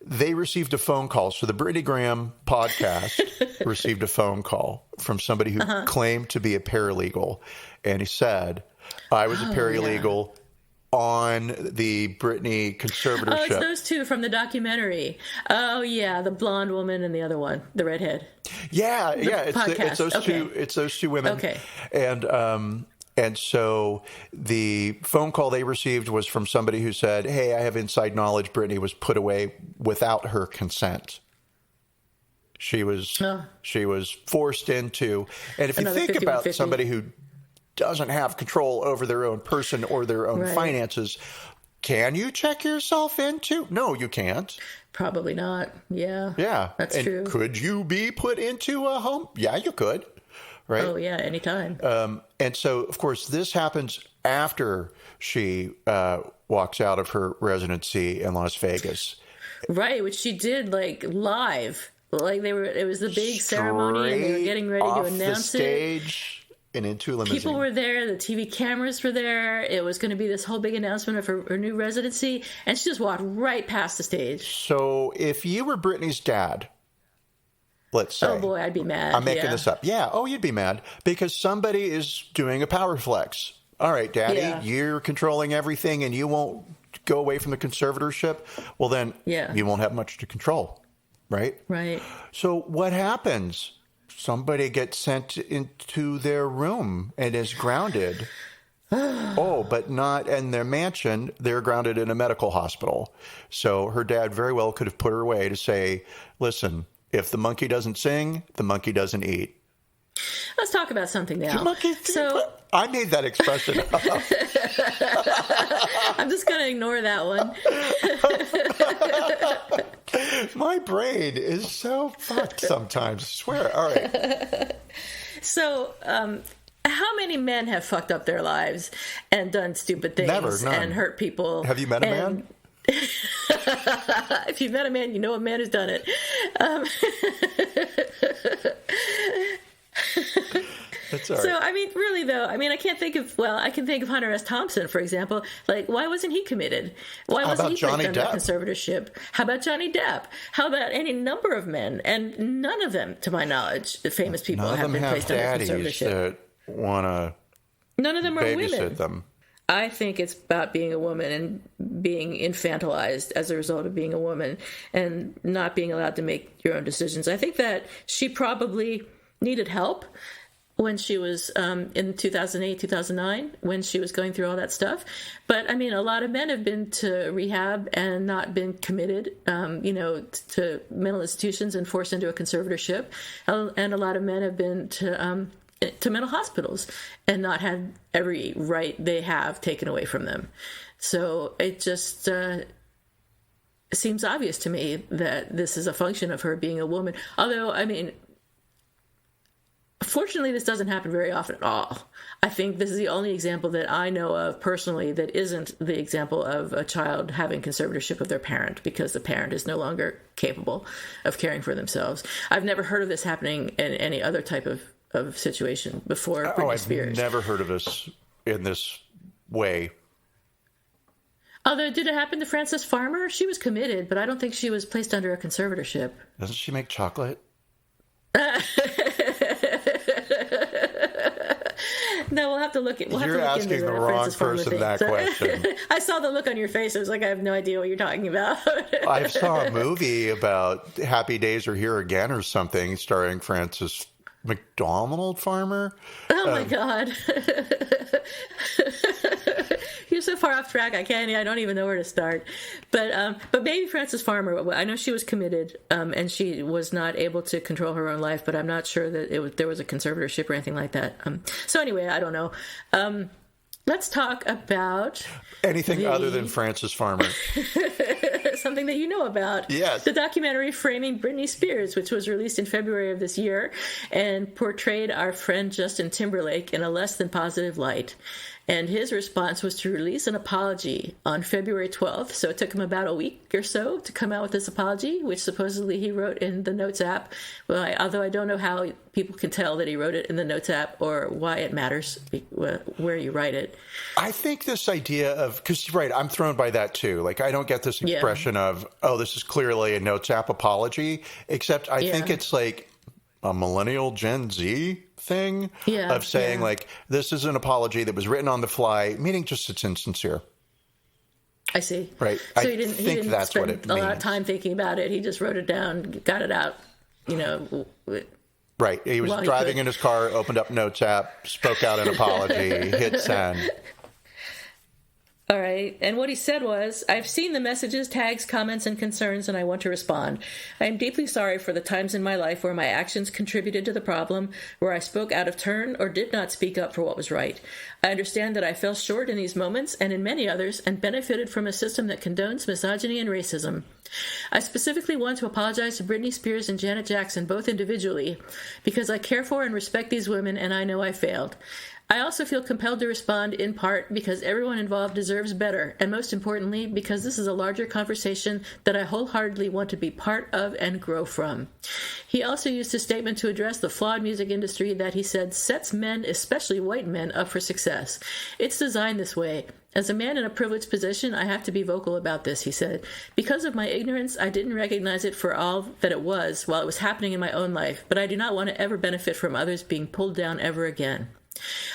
they received a phone call. So the Britney Graham podcast received a phone call from somebody who claimed to be a paralegal. And he said, I was a paralegal on the Britney conservatorship. Oh, it's those two from the documentary. Oh, yeah, the blonde woman and the other one, the redhead. Yeah, it's those two. It's those two women. Okay, and so the phone call they received was from somebody who said, "Hey, I have inside knowledge. Britney was put away without her consent. She was forced into." And if you think about somebody who doesn't have control over their own person or their own finances, can you check yourself into? No, you can't. Probably not. Yeah. Yeah. That's true. Could you be put into a home? Yeah, you could. Right. Oh, yeah. Anytime. And so, of course, this happens after she walks out of her residency in Las Vegas. Right. Which she did live. It was the big ceremony and they were getting ready to announce the stage. And into a limousine. People were there. The TV cameras were there. It was going to be this whole big announcement of her new residency. And she just walked right past the stage. So if you were Britney's dad, let's say. Oh, boy, I'd be mad. I'm making this up. Yeah. Oh, you'd be mad because somebody is doing a power flex. All right, Daddy, you're controlling everything and you won't go away from the conservatorship. Well, then you won't have much to control. Right? Right. So what happens? Somebody gets sent into their room and is grounded. But not in their mansion. They're grounded in a medical hospital. So her dad very well could have put her away to say, listen, if the monkey doesn't sing, the monkey doesn't eat. Let's talk about something now. I made that expression up. I'm just going to ignore that one. My brain is so fucked sometimes. I swear. All right. So, how many men have fucked up their lives and done stupid things and hurt people? Have you met a man? If you've met a man, you know a man who's done it. That's all right. So, I mean, really, though, I can think of Hunter S. Thompson, for example. Why wasn't he committed? Why wasn't he placed under conservatorship? How about Johnny Depp? How about any number of men? And none of them, to my knowledge, famous people have been placed under conservatorship. That want to None of them are babysit women. them. I think it's about being a woman and being infantilized as a result of being a woman and not being allowed to make your own decisions. I think that she probably needed help when she was in 2008, 2009, when she was going through all that stuff. But I mean, a lot of men have been to rehab and not been committed, to mental institutions and forced into a conservatorship. And a lot of men have been to mental hospitals and not had every right they have taken away from them. So it just seems obvious to me that this is a function of her being a woman. Although, I mean, fortunately, this doesn't happen very often at all. I think this is the only example that I know of personally that isn't the example of a child having conservatorship of their parent because the parent is no longer capable of caring for themselves. I've never heard of this happening in any other type of situation before Britney Spears. I've never heard of this in this way. Although, did it happen to Frances Farmer? She was committed, but I don't think she was placed under a conservatorship. Doesn't she make chocolate? No, we'll have to look at. You're asking the wrong person that question. I saw the look on your face. I was like, I have no idea what you're talking about. I saw a movie about Happy Days Are Here Again or something, starring Frances McDonald Farmer. Oh my God. You're so far off track. I don't even know where to start. But maybe Frances Farmer, I know she was committed and she was not able to control her own life, but I'm not sure that there was a conservatorship or anything like that. So anyway, I don't know. Let's talk about anything other than Frances Farmer. Something that you know about. Yes. The documentary Framing Britney Spears, which was released in February of this year and portrayed our friend Justin Timberlake in a less than positive light. And his response was to release an apology on February 12th. So it took him about a week or so to come out with this apology, which supposedly he wrote in the Notes app. Well, although I don't know how people can tell that he wrote it in the Notes app or why it matters where you write it. I think this idea of, because you're right, I'm thrown by that too. Like, I don't get this expression of, oh, this is clearly a Notes app apology, except I think it's like a millennial Gen Z thing of saying like, this is an apology that was written on the fly, meaning just it's insincere. I see. Right. So he didn't that's spend what it a means. lot of time thinking about it. He just wrote it down, got it out, Right. He was driving in his car, opened up Notes app, spoke out an apology, hit send. All right. And what he said was, I've seen the messages, tags, comments, and concerns, and I want to respond. I am deeply sorry for the times in my life where my actions contributed to the problem, where I spoke out of turn or did not speak up for what was right. I understand that I fell short in these moments and in many others and benefited from a system that condones misogyny and racism. I specifically want to apologize to Britney Spears and Janet Jackson, both individually, because I care for and respect these women, and I know I failed. I also feel compelled to respond in part because everyone involved deserves better, and most importantly, because this is a larger conversation that I wholeheartedly want to be part of and grow from. He also used his statement to address the flawed music industry that he said sets men, especially white men, up for success. It's designed this way. As a man in a privileged position, I have to be vocal about this, he said. Because of my ignorance, I didn't recognize it for all that it was while it was happening in my own life, but I do not want to ever benefit from others being pulled down ever again.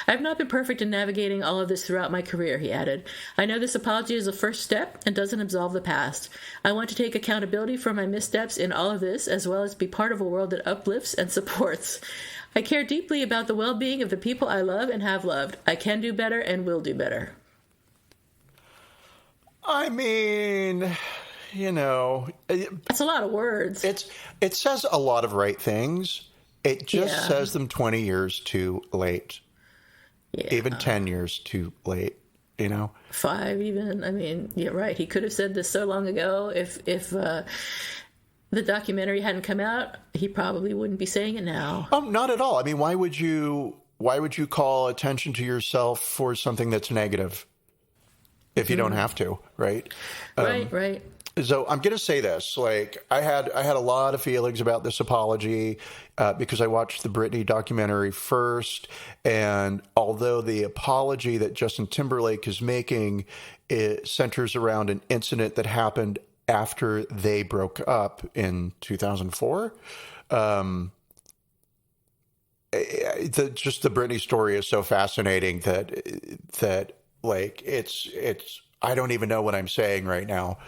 I have not been perfect in navigating all of this throughout my career, he added. I know this apology is a first step and doesn't absolve the past. I want to take accountability for my missteps in all of this, as well as be part of a world that uplifts and supports. I care deeply about the well-being of the people I love and have loved. I can do better and will do better. I mean, that's a lot of words. It says a lot of right things. It just says them 20 years too late. Yeah. Even 10 years too late, 5 even. I mean, you're right. He could have said this so long ago. If the documentary hadn't come out, he probably wouldn't be saying it now. Oh, not at all. I mean, why would you call attention to yourself for something that's negative if you don't have to, right? Right. So I'm going to say this, like I had a lot of feelings about this apology because I watched the Britney documentary first. And although the apology that Justin Timberlake is making, it centers around an incident that happened after they broke up in 2004. Just the Britney story is so fascinating that Like it's I don't even know what I'm saying right now.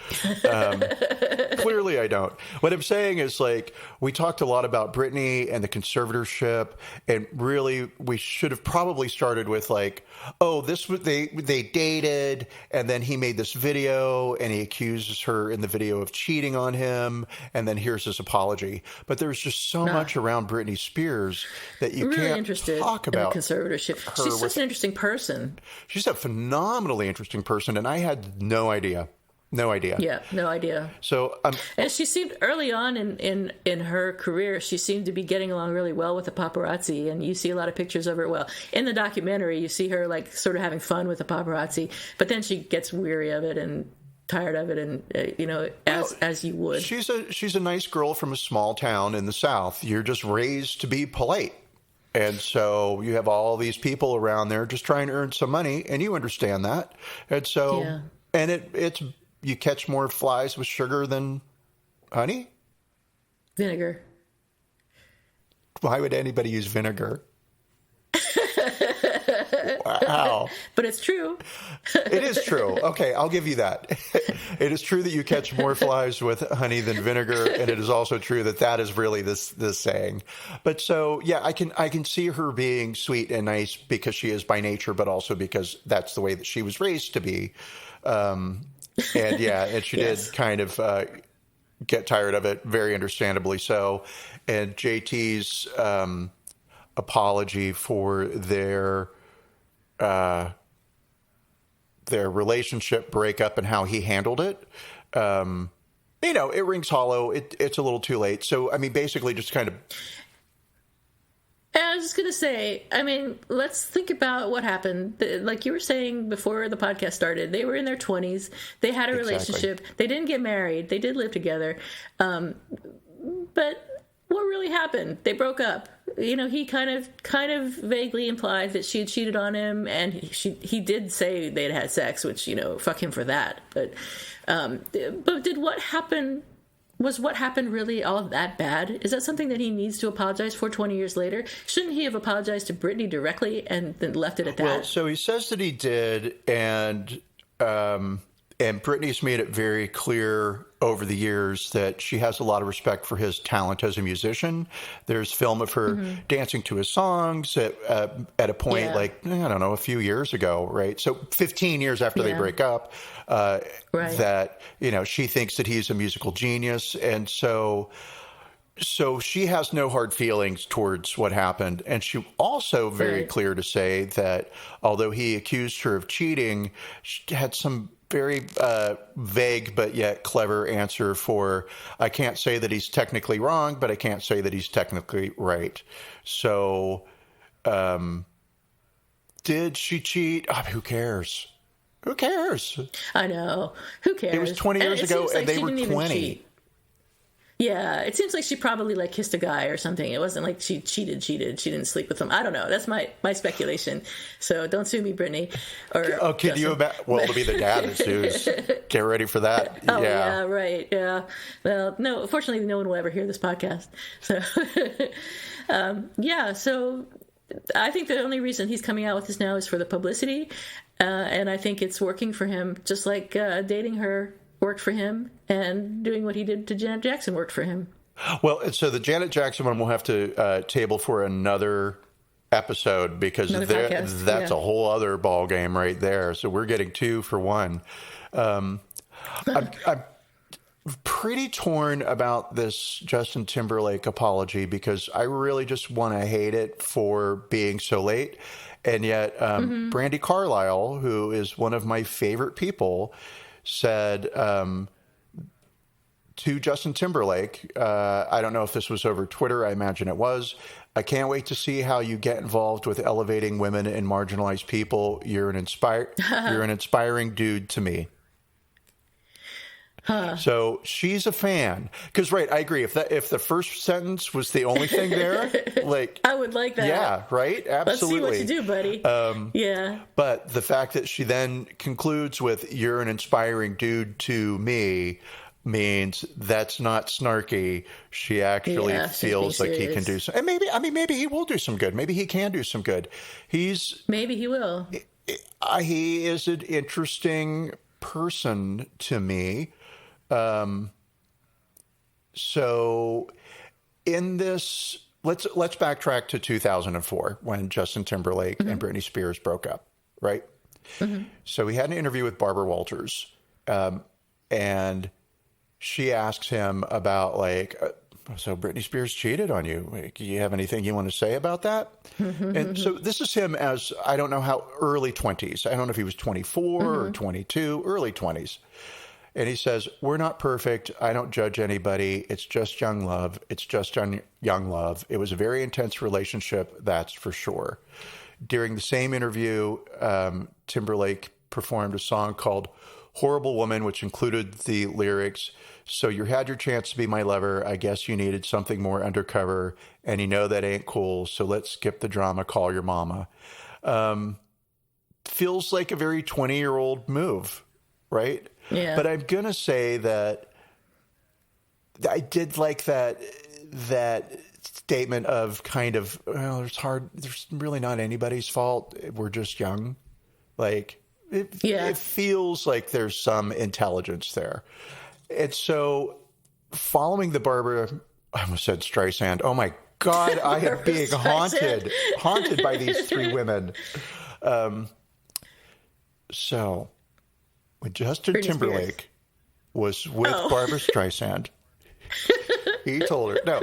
Clearly I don't. What I'm saying is, like, we talked a lot about Britney and the conservatorship, and really we should have probably started with, like, oh, this was they dated, and then he made this video and he accuses her in the video of cheating on him, and then here's his apology. But there's just so much around Britney Spears that you really can't interested talk about in the conservatorship. She's such an interesting person. She's a phenomenally interesting person, and I had no idea. No idea. Yeah, no idea. So, and she seemed early on in her career, she seemed to be getting along really well with the paparazzi. And you see a lot of pictures of her. Well, in the documentary, you see her like sort of having fun with the paparazzi, but then she gets weary of it and tired of it, and as you would. She's a nice girl from a small town in the South. You're just raised to be polite. And so you have all these people around there just trying to earn some money, and you understand that. And so, and it's you catch more flies with sugar than honey? Vinegar. Why would anybody use vinegar? Wow. But it's true. It is true. Okay, I'll give you that. It is true that you catch more flies with honey than vinegar, and it is also true that is really this saying. But so, yeah, I can see her being sweet and nice because she is by nature, but also because that's the way that she was raised to be. And yeah, and she did kind of get tired of it, very understandably so. And JT's apology for their relationship breakup and how he handled it, it rings hollow. It's a little too late. So, I mean, basically just kind of... I was just going to say, I mean, let's think about what happened. Like you were saying before the podcast started, they were in their 20s. They had a relationship. They didn't get married. They did live together. But what really happened? They broke up. He kind of vaguely implied that she had cheated on him, and he did say they'd had sex, which, fuck him for that. But did what happened... Was what happened really all that bad? Is that something that he needs to apologize for 20 years later? Shouldn't he have apologized to Britney directly and then left it at that? Well, so he says that he did, and Britney's made it very clear over the years that she has a lot of respect for his talent as a musician. There's film of her dancing to his songs at a point like, I don't know, a few years ago, right? So 15 years after they break up, that, she thinks that he's a musical genius. And so she has no hard feelings towards what happened. And she also very clear to say that although he accused her of cheating, she had some very vague but yet clever answer for, I can't say that he's technically wrong, but I can't say that he's technically right. So did she cheat? Oh, who cares? Who cares? I know. Who cares? It was 20 years ago, and they were 20. Yeah, it seems like she probably kissed a guy or something. It wasn't like she cheated. She didn't sleep with him. I don't know. That's my speculation. So don't sue me, Britney. Or can you imagine? Well, to be the dad that sues. Get ready for that. Oh, yeah, right. Yeah. Well, no, fortunately, no one will ever hear this podcast. So, so I think the only reason he's coming out with this now is for the publicity. And I think it's working for him, just like dating her worked for him, and doing what he did to Janet Jackson worked for him. Well, so the Janet Jackson one we'll have to table for another episode, because that's a whole other ball game right there. So we're getting 2 for 1. I'm pretty torn about this Justin Timberlake apology, because I really just want to hate it for being so late. And yet Brandi Carlile, who is one of my favorite people, said to Justin Timberlake, I don't know if this was over Twitter, I imagine it was, I can't wait to see how you get involved with elevating women and marginalized people. You're an inspiring dude to me. So she's a fan. Because, right, I agree. If the first sentence was the only thing there, I would like that. Yeah, right? Absolutely. Let's see what you do, buddy. Yeah. But the fact that she then concludes with, you're an inspiring dude to me, means that's not snarky. She actually feels like he can do some. And maybe he will do some good. Maybe he can do some good. Maybe he will. he is an interesting person to me. So in this, let's backtrack to 2004 when Justin Timberlake and Britney Spears broke up, right? So we had an interview with Barbara Walters, and she asks him about like, so Britney Spears cheated on you. Like, do you have anything you want to say about that? And so this is him as, I don't know how, early 20s. I don't know if he was 24 or 22, early 20s. And he says, we're not perfect. I don't judge anybody. It's just young love. It's just young love. It was a very intense relationship, that's for sure. During the same interview, Timberlake performed a song called Horrible Woman, which included the lyrics, so you had your chance to be my lover. I guess you needed something more undercover, and you know that ain't cool, so let's skip the drama, call your mama. Feels like a very 20-year-old move, right? Yeah. But I'm going to say that I did like that statement of kind of, well, there's really not anybody's fault. We're just young. Like, it feels like there's some intelligence there. And so following the Barbara, I almost said Streisand. Oh my God, I am being haunted by these three women. So when Justin Britney Timberlake Spears was with Barbara Streisand, he told her no.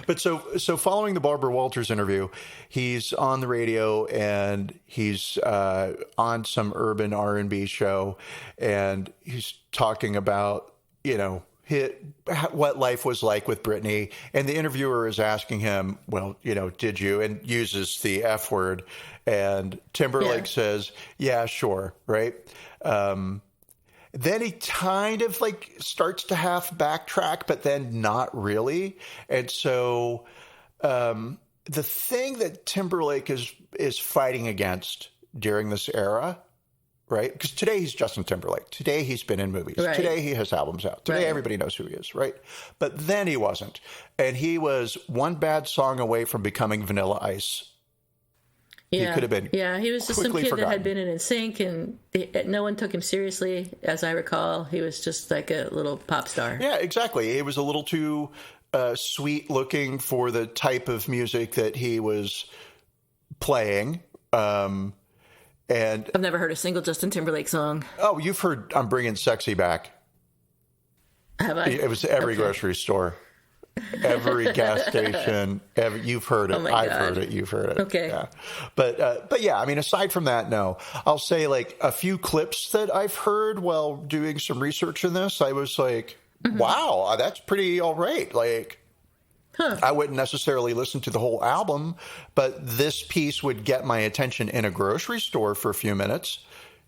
But so following the Barbara Walters interview, he's on the radio and he's on some urban R&B show, and he's talking about, you know, what life was like with Britney. And the interviewer is asking him, well, you know, did you? And uses the F word. And Timberlake says, yeah, sure. Right. Then he kind of like starts to half backtrack, but then not really. And so the thing that Timberlake is fighting against during this era, right? Because today he's Justin Timberlake. Today he's been in movies. Right. Today he has albums out. Today everybody knows who he is, right? But then he wasn't. And he was one bad song away from becoming Vanilla Ice. Yeah. He could have been. Yeah, he was just some kid forgotten. that had been in NSYNC, and no one took him seriously, as I recall. He was just like a little pop star. Yeah, exactly. He was a little too sweet looking for the type of music that he was playing. And I've never heard a single Justin Timberlake song. Oh, you've heard I'm Bringing Sexy Back. Have I? It was every grocery store. Every gas station, you've heard it. Oh my I've God. heard it. You've heard it. Okay. Yeah. But yeah, I mean, aside from that, no. I'll say like a few clips that I've heard while doing some research in this, I was like, wow, that's pretty all right. Like, I wouldn't necessarily listen to the whole album, but this piece would get my attention in a grocery store for a few minutes.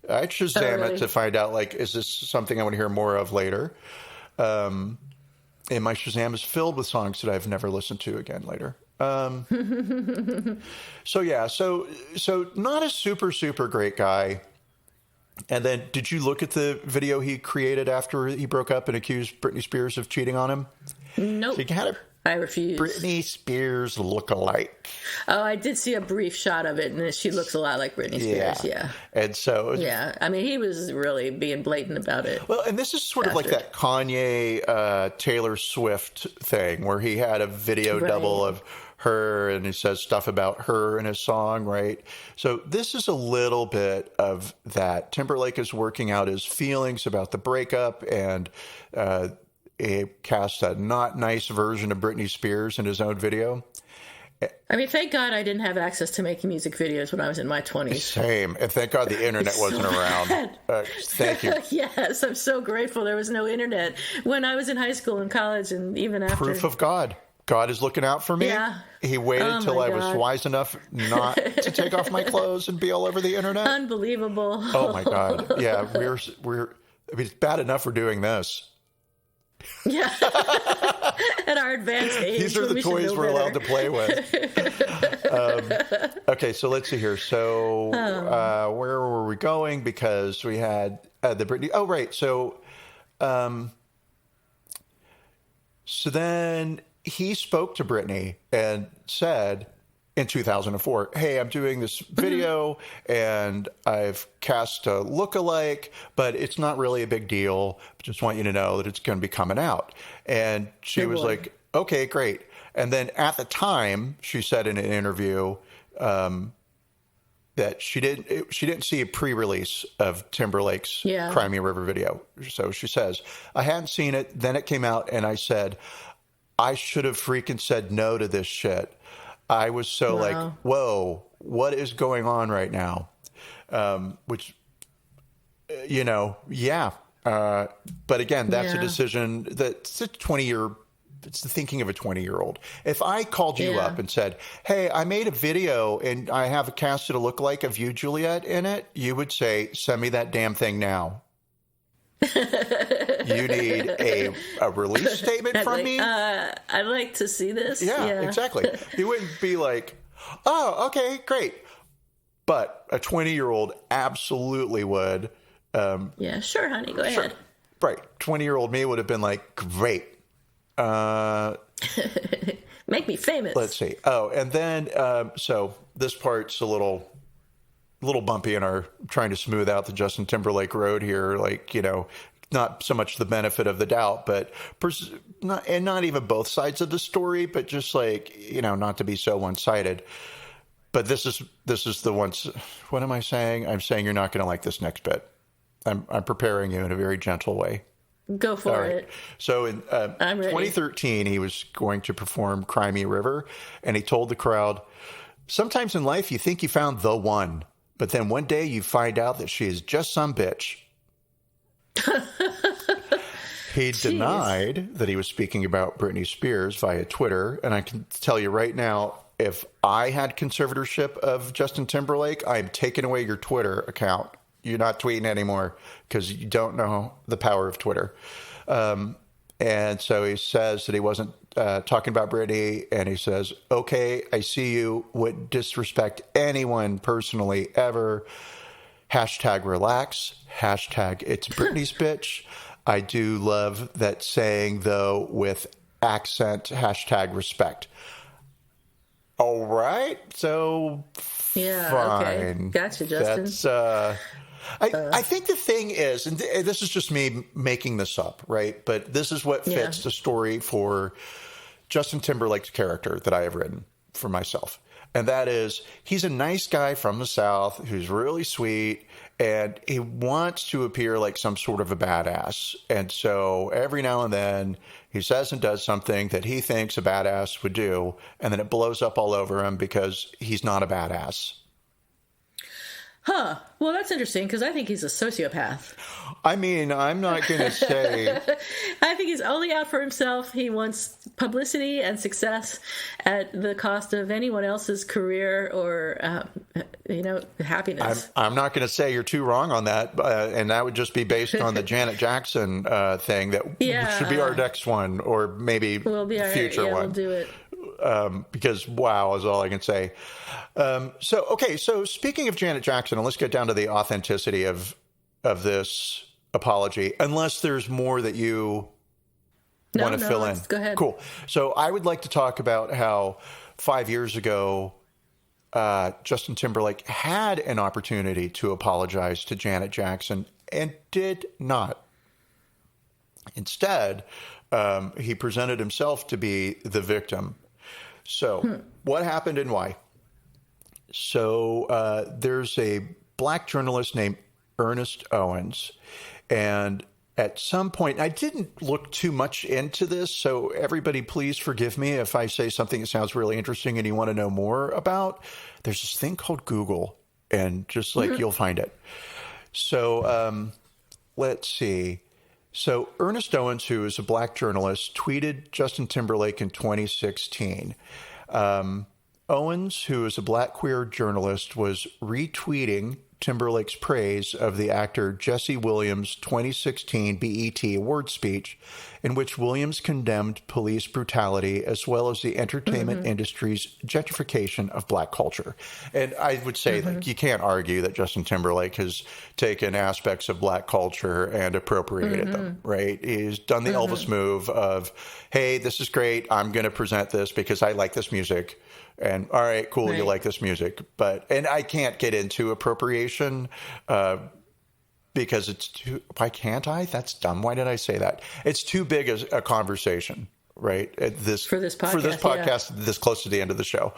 I'd Shazam it to find out, like, is this something I want to hear more of later? And my Shazam is filled with songs that I've never listened to again later. So yeah, so not a super, super great guy. And then did you look at the video he created after he broke up and accused Britney Spears of cheating on him? Nope. So he had I refuse. Britney Spears look-alike. Oh, I did see a brief shot of it, and she looks a lot like Britney Spears, yeah. And so... Yeah, I mean, he was really being blatant about it. Well, and this is sort of like that Kanye, Taylor Swift thing, where he had a video double of her, and he says stuff about her in his song, right? So this is a little bit of that. Timberlake is working out his feelings about the breakup, and... he cast a not nice version of Britney Spears in his own video. I mean, thank God I didn't have access to making music videos when I was in my 20s. Same. And thank God the internet wasn't around. Thank you. Yes, I'm so grateful there was no internet when I was in high school and college and even after. Proof of God. God is looking out for me. Yeah. He waited till I was wise enough not to take off my clothes and be all over the internet. Unbelievable. Oh, my God. Yeah, we're. I mean, it's bad enough we're doing this. Yeah. At our advanced age. These are the toys we're allowed to play with. Okay, so let's see here. So where were we going? Because we had the Britney. Oh, right. So then he spoke to Britney and said, in 2004, hey, I'm doing this video and I've cast a lookalike, but it's not really a big deal. Just want you to know that it's going to be coming out. And she was like, okay, great. And then at the time, she said in an interview that she didn't see a pre-release of Timberlake's Cry Me a River video. So she says, I hadn't seen it. Then it came out and I said, I should have freaking said no to this shit. I was so like, whoa, what is going on right now? Which, you know, but again, that's a decision that's a 20-year, it's the thinking of a 20-year-old. If I called you up and said, hey, I made a video and I have a casted a lookalike of you, Juliet, in it, you would say, send me that damn thing now. You need a release statement from me? I'd like to see this. Yeah, exactly. You wouldn't be like, oh, okay, great. But a 20-year-old absolutely would. Yeah, sure, honey, go ahead. Right. 20-year-old me would have been like, great. Make me famous. Let's see. Oh, and then, so this part's a little bumpy in our trying to smooth out the Justin Timberlake road here. Like, you know, not so much the benefit of the doubt, but not even both sides of the story, but just like, you know, not to be so one-sided. But this is the ones. What am I saying? I'm saying you're not going to like this next bit. I'm preparing you in a very gentle way. Go for it. So in 2013, he was going to perform Cry Me a River, and he told the crowd, sometimes in life you think you found the one, but then one day you find out that she is just some bitch. He denied that he was speaking about Britney Spears via Twitter, and I can tell you right now, if I had conservatorship of Justin Timberlake, I'm taking away your Twitter account. You're not tweeting anymore because you don't know the power of Twitter. And so he says that he wasn't talking about Britney, and he says, okay, I see you would disrespect anyone personally ever. Hashtag relax. Hashtag it's Britney's bitch. I do love that saying, though, with accent. Hashtag respect. All right. So, fine. Okay. Gotcha, Justin. That's, I think the thing is, and this is just me making this up, right? But this is what fits the story for Justin Timberlake's character that I have written for myself. And that is, he's a nice guy from the South who's really sweet, and he wants to appear like some sort of a badass. And so every now and then he says and does something that he thinks a badass would do, and then it blows up all over him because he's not a badass. Huh. Well, that's interesting because I think he's a sociopath. I mean, I'm not going to say... I think he's only out for himself. He wants publicity and success at the cost of anyone else's career or, happiness. I'm not going to say you're too wrong on that, and that would just be based on the Janet Jackson thing that should be our next one, or maybe future one. We'll do it. Because wow is all I can say. So speaking of Janet Jackson, and let's get down to the authenticity of this apology, unless there's more that you want to fill in. Go ahead. Cool. So I would like to talk about how 5 years ago, Justin Timberlake had an opportunity to apologize to Janet Jackson and did not. Instead, he presented himself to be the victim. So what happened and why? So there's a black journalist named Ernest Owens. And at some point, I didn't look too much into this, so everybody please forgive me if I say something that sounds really interesting and you want to know more about. There's this thing called Google, and just like you'll find it. So let's see. So Ernest Owens, who is a black journalist, tweeted Justin Timberlake in 2016. Owens, who is a black queer journalist, was retweeting Timberlake's praise of the actor Jesse Williams' 2016 BET award speech, in which Williams condemned police brutality as well as the entertainment industry's gentrification of black culture. And I would say that you can't argue that Justin Timberlake has taken aspects of black culture and appropriated them, right? He's done the Elvis move of, hey, this is great. I'm going to present this because I like this music. And all right, cool, you like this music, and I can't get into appropriation because it's too. Why can't I? That's dumb. Why did I say that? It's too big a conversation. Right. For this podcast, this close to the end of the show.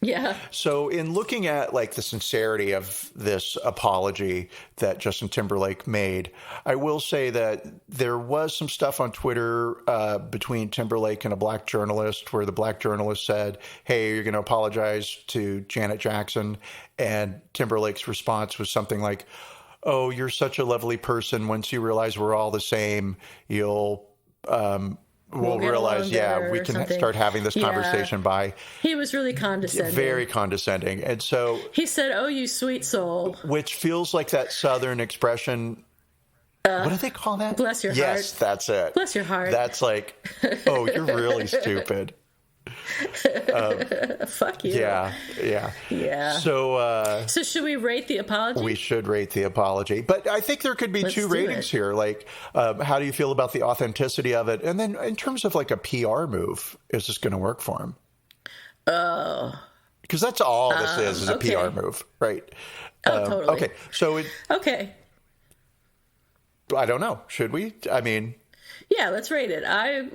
Yeah. So in looking at like the sincerity of this apology that Justin Timberlake made, I will say that there was some stuff on Twitter between Timberlake and a black journalist where the black journalist said, hey, you're going to apologize to Janet Jackson. And Timberlake's response was something like, oh, you're such a lovely person. Once you realize we're all the same, you'll we'll realize, we can start having this conversation by... He was really condescending. Very condescending. And so... He said, oh, you sweet soul. Which feels like that Southern expression... what do they call that? Bless your heart. Yes, that's it. Bless your heart. That's like, oh, you're really stupid. Fuck you. Yeah. So should we rate the apology? We should rate the apology, but I think there could be two ratings here. Like, how do you feel about the authenticity of it? And then in terms of like a PR move, is this going to work for him? Oh, because that's all this is a PR move, right? Totally. Okay, so okay. I don't know. Should we? I mean, yeah, let's rate it. I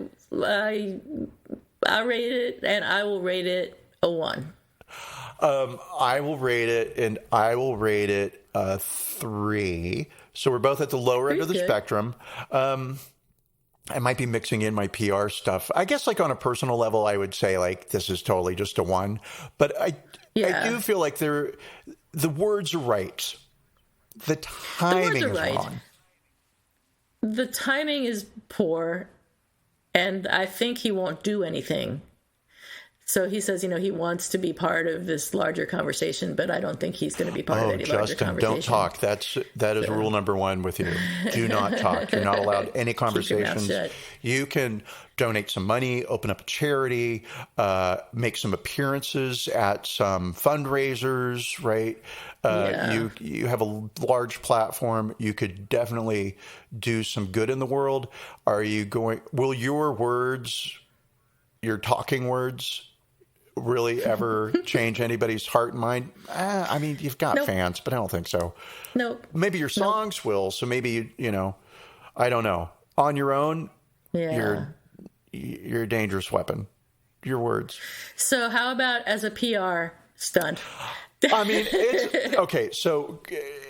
rate it, and I will rate it a 1. I will rate it a 3. So we're both at the lower end of the spectrum. I might be mixing in my PR stuff. I guess like on a personal level, I would say like this is totally just a 1. But I do feel like the words are right. The timing is wrong. The timing is poor. And I think he won't do anything. So he says, he wants to be part of this larger conversation, but I don't think he's going to be part of any larger conversation. Don't talk. That is rule number 1 with you. Do not talk. You're not allowed any conversations. You can donate some money, open up a charity, make some appearances at some fundraisers, right? You have a large platform. You could definitely do some good in the world. Will your words, your talking words, really ever change anybody's heart and mind? I mean, you've got fans, but I don't think so. Nope. Maybe your songs will. So maybe, I don't know. On your own, you're a dangerous weapon. Your words. So how about as a PR stunt? I mean, so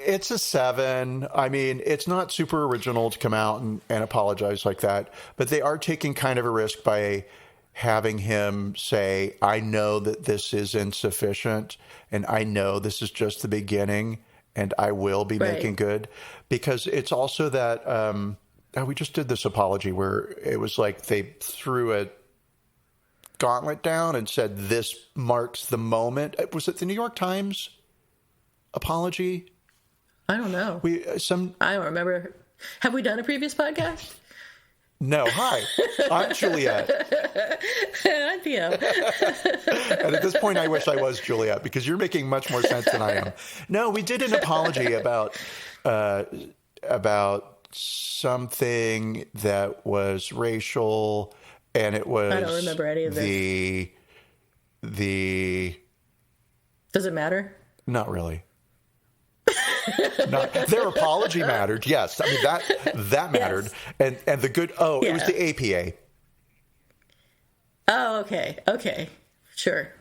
it's a 7. I mean, it's not super original to come out and apologize like that, but they are taking kind of a risk by having him say, I know that this is insufficient, and I know this is just the beginning, and I will be making good. Because it's also that we just did this apology where it was like they threw a gauntlet down and said, this marks the moment. Was it the New York Times apology? I don't know. I don't remember. Have we done a previous podcast? No. Hi, I'm Juliet. I'm Theo. And at this point, I wish I was Juliet because you're making much more sense than I am. No, we did an apology about something that was racial, and it was. I don't remember any of this. Does it matter? Not really. Their apology mattered. Yes, I mean that mattered, yes. and the good. It was the APA. Oh, okay, sure.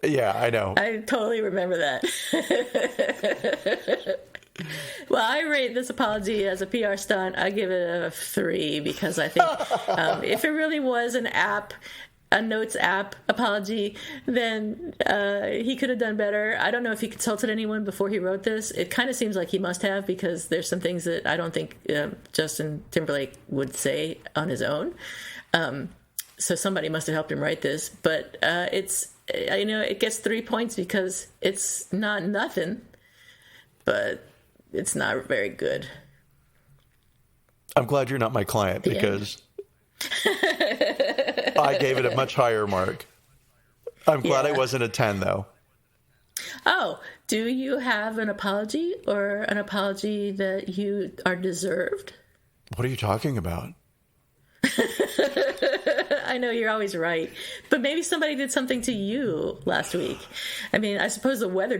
Yeah, I know. I totally remember that. Well, I rate this apology as a PR stunt. I give it a 3 because I think if it really was a notes app apology, then he could have done better. I don't know if he consulted anyone before he wrote this. It kind of seems like he must have, because there's some things that I don't think Justin Timberlake would say on his own. So somebody must have helped him write this. But it gets 3 points because it's not nothing, but it's not very good. I'm glad you're not my client because I gave it a much higher mark. I'm glad I wasn't a 10, though. Oh, do you have an apology or an apology that you are deserved? What are you talking about? I know you're always right, but maybe somebody did something to you last week. I mean, I suppose the weather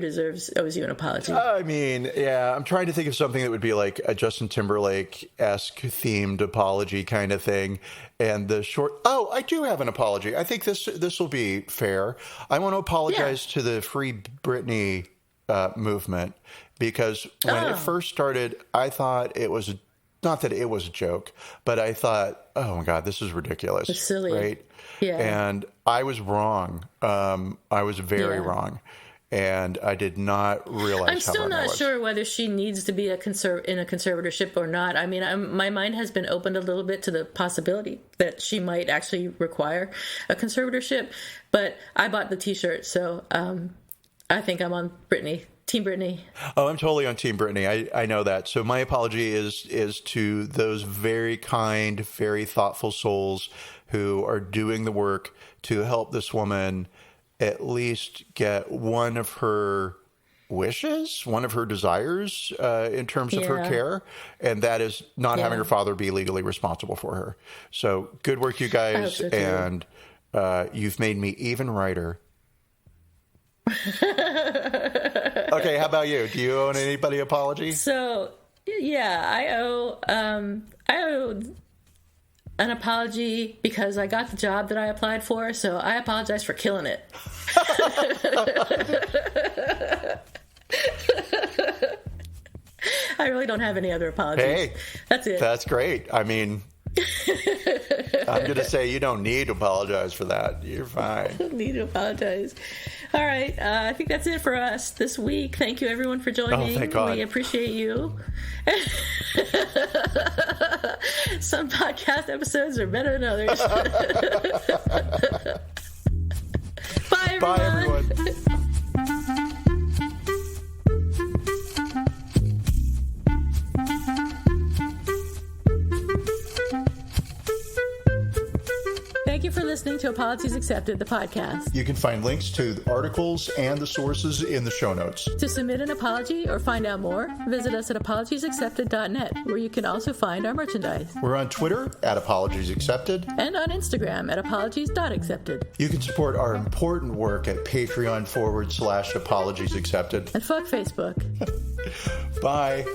owes you an apology. I mean, yeah, I'm trying to think of something that would be like a Justin Timberlake-esque themed apology kind of thing. And the short, I do have an apology. I think this will be fair. I want to apologize to the Free Britney movement, because when it first started, I thought it was not that it was a joke, but I thought, oh my God, this is ridiculous. It's silly. Right? Yeah. And I was wrong. I was very wrong. And I did not realize I'm still not sure whether she needs to be in a conservatorship or not. I mean, my mind has been opened a little bit to the possibility that she might actually require a conservatorship. But I bought the T-shirt, so I think I'm on Britney. Team Britney. Oh, I'm totally on Team Britney. I know that. So my apology is to those very kind, very thoughtful souls who are doing the work to help this woman at least get one of her wishes, one of her desires in terms of her care. And that is not having her father be legally responsible for her. So good work, you guys. I hope so too. And you've made me even righter. Okay, how about you? Do you owe anybody an apology? So, yeah, I owe an apology because I got the job that I applied for, so I apologize for killing it. I really don't have any other apologies. Hey, that's it. That's great. I mean, I'm going to say you don't need to apologize for that. You're fine. I don't need to apologize. All right. I think that's it for us this week. Thank you, everyone, for joining. Oh, thank God. We appreciate you. Some podcast episodes are better than others. Bye, everyone. Bye, everyone. Thank you for listening to Apologies Accepted, the podcast. You can find links to the articles and the sources in the show notes. To submit an apology or find out more, visit us at apologiesaccepted.net, where you can also find our merchandise. We're on Twitter at Apologies Accepted. And on Instagram at apologies.accepted. You can support our important work at Patreon.com/Apologies Accepted. And fuck Facebook. Bye.